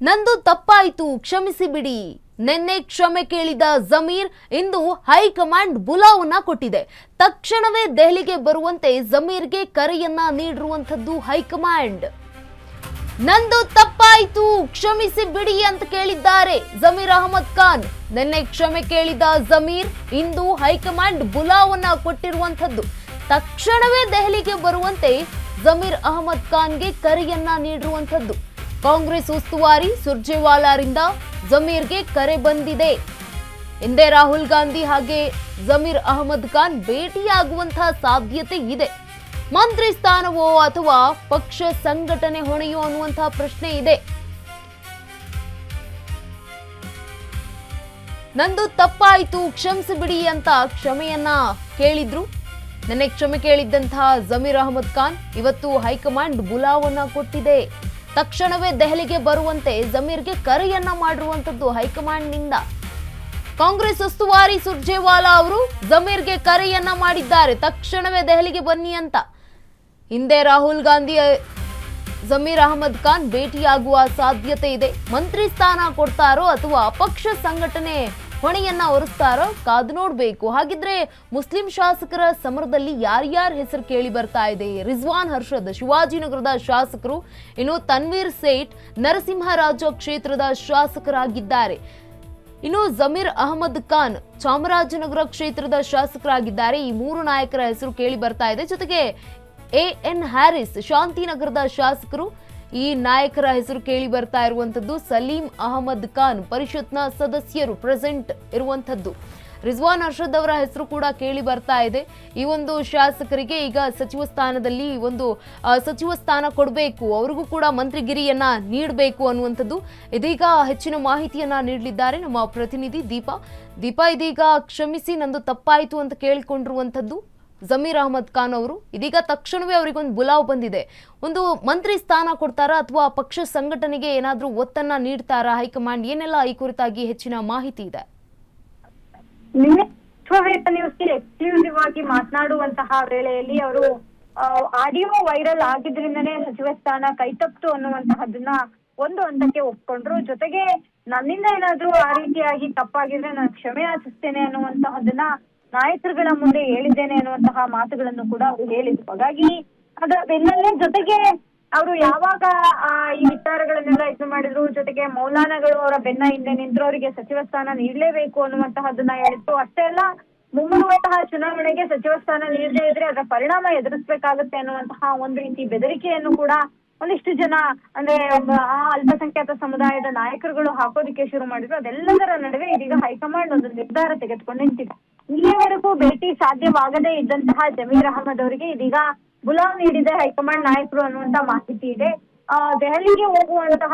ನಂದು ತಪ್ಪಾಯಿತು ಕ್ಷಮಿಸಿ ಬಿಡಿ. ನಿನ್ನೆ ಕ್ಷಮೆ ಕೇಳಿದ ಜಮೀರ್ ಇಂದು ಹೈಕಮಾಂಡ್ ಬುಲಾವನ್ನ ಕೊಟ್ಟಿದೆ. ತಕ್ಷಣವೇ ದೆಹಲಿಗೆ ಬರುವಂತೆ ಜಮೀರ್ಗೆ ಕರೆಯನ್ನ ನೀಡಿರುವಂತದ್ದು ಹೈಕಮಾಂಡ್. ನಂದು ತಪ್ಪಾಯಿತು ಕ್ಷಮಿಸಿ ಬಿಡಿ ಅಂತ ಕೇಳಿದ್ದಾರೆ ಜಮೀರ್ ಅಹಮದ್ ಖಾನ್. ನಿನ್ನೆ ಕ್ಷಮೆ ಕೇಳಿದ ಜಮೀರ್ ಇಂದು ಹೈಕಮಾಂಡ್ ಬುಲಾವನ್ನ ಕೊಟ್ಟಿರುವಂತದ್ದು. ತಕ್ಷಣವೇ ದೆಹಲಿಗೆ ಬರುವಂತೆ ಜಮೀರ್ ಅಹಮದ್ ಖಾನ್ಗೆ ಕರೆಯನ್ನ ನೀಡಿರುವಂತದ್ದು. ಕಾಂಗ್ರೆಸ್ ಉಸ್ತುವಾರಿ ಸುರ್ಜೇವಾಲಾರಿಂದ ಜಮೀರ್ಗೆ ಕರೆ ಬಂದಿದೆ. ಹಿಂದೆ ರಾಹುಲ್ ಗಾಂಧಿ ಹಾಗೆ ಜಮೀರ್ ಅಹಮದ್ ಖಾನ್ ಭೇಟಿಯಾಗುವಂತಹ ಸಾಧ್ಯತೆ ಇದೆ. ಮಂತ್ರಿ ಸ್ಥಾನವೋ ಅಥವಾ ಪಕ್ಷ ಸಂಘಟನೆ ಹೊಣೆಯೋ ಅನ್ನುವಂತಹ ಪ್ರಶ್ನೆ ಇದೆ. ನಂದು ತಪ್ಪಾಯಿತು ಕ್ಷಮಿಸಿಬಿಡಿ ಅಂತ ಕ್ಷಮೆಯನ್ನ ಕೇಳಿದ್ರು. ನೆನ್ನೆ ಕ್ಷಮೆ ಕೇಳಿದ್ದಂತಹ ಜಮೀರ್ ಅಹಮದ್ ಖಾನ್ ಇವತ್ತು ಹೈಕಮಾಂಡ್ ಬುಲಾವನ್ನ ಕೊಟ್ಟಿದೆ. ತಕ್ಷಣವೇ ದೆಹಲಿಗೆ ಬರುವಂತೆ ಜಮೀರ್ಗೆ ಕರೆಯನ್ನ ಮಾಡಿರುವಂತದ್ದು ಹೈಕಮಾಂಡ್ನಿಂದ. ಕಾಂಗ್ರೆಸ್ ಉಸ್ತುವಾರಿ ಸುರ್ಜೇವಾಲಾ ಅವರು ಜಮೀರ್ಗೆ ಕರೆಯನ್ನ ಮಾಡಿದ್ದಾರೆ, ತಕ್ಷಣವೇ ದೆಹಲಿಗೆ ಬನ್ನಿ ಅಂತ. ಹಿಂದೆ ರಾಹುಲ್ ಗಾಂಧಿ ಜಮೀರ್ ಅಹಮದ್ ಖಾನ್ ಭೇಟಿಯಾಗುವ ಸಾಧ್ಯತೆ ಇದೆ. ಮಂತ್ರಿ ಸ್ಥಾನ ಕೊಡ್ತಾರೋ ಅಥವಾ ಪಕ್ಷ ಸಂಘಟನೆ ಹೊಣೆಯನ್ನ ಹೊರಿಸ್ತಾರೋ ಕಾದು ನೋಡ್ಬೇಕು. ಹಾಗಿದ್ರೆ ಮುಸ್ಲಿಂ ಶಾಸಕರ ಸಮರದಲ್ಲಿ ಯಾರ್ಯಾರ ಹೆಸರು ಕೇಳಿ ಬರ್ತಾ ಇದೆ? ರಿಜ್ವಾನ್ ಹರ್ಷದ್ ಶಿವಾಜಿನಗರದ ಶಾಸಕರು, ಇನ್ನು ತನ್ವೀರ್ ಸೇಠ್ ನರಸಿಂಹರಾಜ ಕ್ಷೇತ್ರದ ಶಾಸಕರಾಗಿದ್ದಾರೆ. ಇನ್ನು ಜಮೀರ್ ಅಹಮದ್ ಖಾನ್ ಚಾಮರಾಜನಗರ ಕ್ಷೇತ್ರದ ಶಾಸಕರಾಗಿದ್ದಾರೆ. ಈ ಮೂರು ನಾಯಕರ ಹೆಸರು ಕೇಳಿ ಬರ್ತಾ ಇದೆ. ಜೊತೆಗೆ ಎನ್ ಹ್ಯಾರಿಸ್ ಶಾಂತಿನಗರದ ಶಾಸಕರು, ಈ ನಾಯಕರ ಹೆಸರು ಕೇಳಿ ಬರ್ತಾ ಇರುವಂತದ್ದು. ಸಲೀಂ ಅಹಮದ್ ಖಾನ್ ಪರಿಷತ್ನ ಸದಸ್ಯರು ಪ್ರೆಸೆಂಟ್ ಇರುವಂತದ್ದು. ರಿಜ್ವಾನ್ ಅರ್ಷದ್ ಅವರ ಹೆಸರು ಕೂಡ ಕೇಳಿ ಬರ್ತಾ ಇದೆ. ಈ ಒಂದು ಶಾಸಕರಿಗೆ ಈಗ ಸಚಿವ ಸ್ಥಾನದಲ್ಲಿ ಒಂದು ಸಚಿವ ಸ್ಥಾನ ಕೊಡಬೇಕು, ಅವ್ರಿಗೂ ಕೂಡ ಮಂತ್ರಿಗಿರಿಯನ್ನ ನೀಡಬೇಕು ಅನ್ನುವಂಥದ್ದು. ಇದೀಗ ಹೆಚ್ಚಿನ ಮಾಹಿತಿಯನ್ನ ನೀಡಲಿದ್ದಾರೆ ನಮ್ಮ ಪ್ರತಿನಿಧಿ ದೀಪಾ. ಇದೀಗ ಕ್ಷಮಿಸಿ ನಂದು ತಪ್ಪಾಯಿತು ಅಂತ ಕೇಳಿಕೊಂಡಿರುವಂತದ್ದು ಜಮೀರ್ ಅಹಮದ್ ಖಾನ್ ಅವರು. ಇದೀಗ ತಕ್ಷಣವೇ ಅವರಿಗೊಂದು ಬುಲಾವ್ ಬಂದಿದೆ. ಒಂದು ಮಂತ್ರಿ ಸ್ಥಾನ ಕೊಡ್ತಾರಾ ಅಥವಾ ಪಕ್ಷ ಸಂಘಟನೆಗೆ ಏನಾದ್ರೂ ಒತ್ತನ್ನ ನೀಡ್ತಾರಾ ಹೈಕಮಾಂಡ್? ಏನೆಲ್ಲ ಈ ಕುರಿತಾಗಿ ಹೆಚ್ಚಿನ ಮಾಹಿತಿ ಇದೆ? ನ್ಯೂಸ್ಗೆ ಎಕ್ಸ್ಕ್ಲೂಸಿವ್ ಆಗಿ ಮಾತನಾಡುವಂತಹ ವೇಳೆಯಲ್ಲಿ ಅವರು ಆಡಿಯೋ ವೈರಲ್ ಆಗಿದ್ರಿಂದನೇ ಸಚಿವ ಸ್ಥಾನ ಕೈತಪ್ತು ಅನ್ನುವಂತಹದನ್ನ ಒಂದು ಹಂತಕ್ಕೆ ಒಪ್ಕೊಂಡ್ರು. ಜೊತೆಗೆ ನನ್ನಿಂದ ಏನಾದ್ರೂ ಆ ರೀತಿಯಾಗಿ ತಪ್ಪಾಗಿದ್ರೆ ನಾನು ಕ್ಷಮೆ ಯಾಚಿಸ್ತೇನೆ ಅನ್ನುವಂತಹದನ್ನ ನಾಯಕರುಗಳ ಮುಂದೆ ಹೇಳಿದ್ದೇನೆ ಅನ್ನುವಂತಹ ಮಾತುಗಳನ್ನು ಕೂಡ ಅವರು ಹೇಳಿದ್ರು. ಹಾಗಾಗಿ ಅದರ ಬೆನ್ನಲ್ಲೇ ಜೊತೆಗೆ ಅವರು ಯಾವಾಗ ಈ ವಿಚಾರಗಳನ್ನೆಲ್ಲ ಇದು ಮಾಡಿದ್ರು, ಜೊತೆಗೆ ಮೌಲಾನಗಳು ಅವರ ಬೆನ್ನ ಹಿಂದೆ ನಿಂತರು, ಅವರಿಗೆ ಸಚಿವ ಸ್ಥಾನ ನೀಡಲೇಬೇಕು ಅನ್ನುವಂತಹದನ್ನ ಹೇಳಿದ್ರು. ಅಷ್ಟೇ ಅಲ್ಲ, ಮುಂಬರುವಂತಹ ಚುನಾವಣೆಗೆ ಸಚಿವ ಸ್ಥಾನ ನೀಡದೇ ಇದ್ರೆ ಅದರ ಪರಿಣಾಮ ಎದುರಿಸಬೇಕಾಗುತ್ತೆ ಅನ್ನುವಂತಹ ಒಂದು ರೀತಿ ಬೆದರಿಕೆಯನ್ನು ಕೂಡ ಒಂದಿಷ್ಟು ಜನ ಅಂದ್ರೆ ಆ ಅಲ್ಪಸಂಖ್ಯಾತ ಸಮುದಾಯದ ನಾಯಕರುಗಳು ಹಾಕೋದಿಕ್ಕೆ ಶುರು ಮಾಡಿದ್ರು. ಅದೆಲ್ಲದರ ನಡುವೆ ಇದೀಗ ಹೈಕಮಾಂಡ್ ಒಂದು ನಿರ್ಧಾರ ತೆಗೆದುಕೊಂಡು ನಿಂತಿದೆ. ಇಲ್ಲಿಯವರೆಗೂ ಭೇಟಿ ಸಾಧ್ಯವಾಗದೇ ಇದ್ದಂತಹ ಜಮೀರ್ ಅಹಮದ್ ಅವರಿಗೆ ಇದೀಗ ಬುಲಾವ್ ನೀಡಿದೆ ಹೈಕಮಾಂಡ್ ನಾಯಕರು ಅನ್ನುವಂತ ಮಾಹಿತಿ ಇದೆ. ದೆಹಲಿಗೆ ಹೋಗುವಂತಹ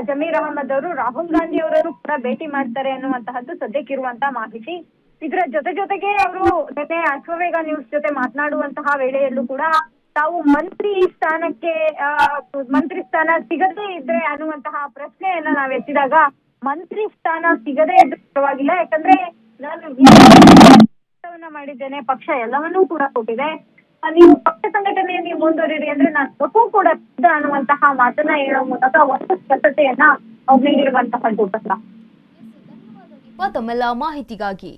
ಜಮೀರ್ ಅಹಮದ್ ಅವರು ರಾಹುಲ್ ಗಾಂಧಿ ಅವರನ್ನು ಕೂಡ ಭೇಟಿ ಮಾಡ್ತಾರೆ ಅನ್ನುವಂತಹದ್ದು ಸದ್ಯಕ್ಕಿರುವಂತಹ ಮಾಹಿತಿ. ಇದರ ಜೊತೆಗೆ ಅವರು ಜೊತೆ ಅಶ್ವವೇಗ ನ್ಯೂಸ್ ಜೊತೆ ಮಾತನಾಡುವಂತಹ ವೇಳೆಯಲ್ಲೂ ಕೂಡ ತಾವು ಮಂತ್ರಿ ಸ್ಥಾನ ಸಿಗದೇ ಇದ್ರೆ ಅನ್ನುವಂತಹ ಪ್ರಶ್ನೆಯನ್ನ ನಾವ್ ಎತ್ತಿದಾಗ ಮಂತ್ರಿ ಸ್ಥಾನ ಸಿಗದೇ ಇದ್ರೆ ಪರವಾಗಿಲ್ಲ, ಯಾಕಂದ್ರೆ ನಾನು ಮಾಡಿದ್ದೇನೆ, ಪಕ್ಷ ಎಲ್ಲವನ್ನೂ ಕೂಡ ಕೊಟ್ಟಿದೆ, ನೀವು ಪಕ್ಷ ಸಂಘಟನೆಯಲ್ಲಿ ಮುಂದುವರಿರಿ ಅಂದ್ರೆ ನಾನು ಒಟ್ಟು ಕೂಡ ಅನ್ನುವಂತಹ ಮಾತನ್ನ ಹೇಳೋ ಮೂಲಕ ಒಂದು ಸ್ಪಷ್ಟತೆಯನ್ನ ಅವ್ರು ನೀಡಿರುವಂತಹದ್ದು. ತಮ್ಮೆಲ್ಲ ಮಾಹಿತಿಗಾಗಿ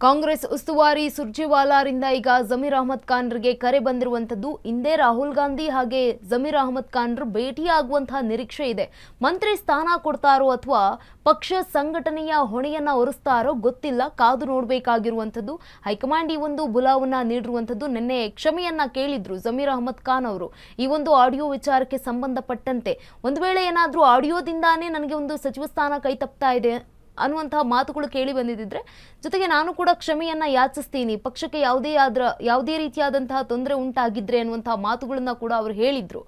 ಕಾಂಗ್ರೆಸ್ ಉಸ್ತುವಾರಿ ಸುರ್ಜೇವಾಲಾರಿಂದ ಈಗ ಜಮೀರ್ ಅಹಮದ್ ಖಾನ್ರಿಗೆ ಕರೆ ಬಂದಿರುವಂತದ್ದು. ಹಿಂದೆ ರಾಹುಲ್ ಗಾಂಧಿ ಹಾಗೆ ಜಮೀರ್ ಅಹಮದ್ ಖಾನ್ರು ಭೇಟಿಯಾಗುವಂತಹ ನಿರೀಕ್ಷೆ ಇದೆ. ಮಂತ್ರಿ ಸ್ಥಾನ ಕೊಡ್ತಾರೋ ಅಥವಾ ಪಕ್ಷ ಸಂಘಟನೆಯ ಹೊಣೆಯನ್ನ ಹೊರಿಸ್ತಾರೋ ಗೊತ್ತಿಲ್ಲ, ಕಾದು ನೋಡಬೇಕಾಗಿರುವಂತದ್ದು. ಹೈಕಮಾಂಡ್ ಈ ಒಂದು ಬುಲಾವನ್ನ ನೀಡಿರುವಂತದ್ದು. ನಿನ್ನೆ ಕ್ಷಮೆಯನ್ನ ಕೇಳಿದ್ರು ಜಮೀರ್ ಅಹಮದ್ ಖಾನ್ ಅವರು ಈ ಒಂದು ಆಡಿಯೋ ವಿಚಾರಕ್ಕೆ ಸಂಬಂಧಪಟ್ಟಂತೆ. ಒಂದು ವೇಳೆ ಏನಾದ್ರೂ ಆಡಿಯೋದಿಂದಾನೇ ನನಗೆ ಒಂದು ಸಚಿವ ಸ್ಥಾನ ಕೈ ತಪ್ತಾ ಇದೆ ಅನ್ನುವಂತಹ ಮಾತುಗಳು ಕೇಳಿ ಬಂದಿದ್ರೆ, ಜೊತೆಗೆ ನಾನು ಕೂಡ ಕ್ಷಮೆಯನ್ನ ಯಾಚಿಸ್ತೀನಿ, ಪಕ್ಷಕ್ಕೆ ಯಾವುದೇ ರೀತಿಯಾದಂತಹ ತೊಂದರೆ ಉಂಟಾಗಿದ್ರೆ ಅನ್ನುವಂತಹ ಮಾತುಗಳನ್ನ ಕೂಡ ಅವರು ಹೇಳಿದ್ರು.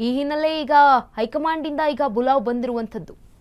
ಈ ಹಿನ್ನೆಲೆ ಈಗ ಹೈಕಮಾಂಡ್ ಇಂದ ಈಗ ಬುಲಾವ್ ಬಂದಿರುವಂತದ್ದು.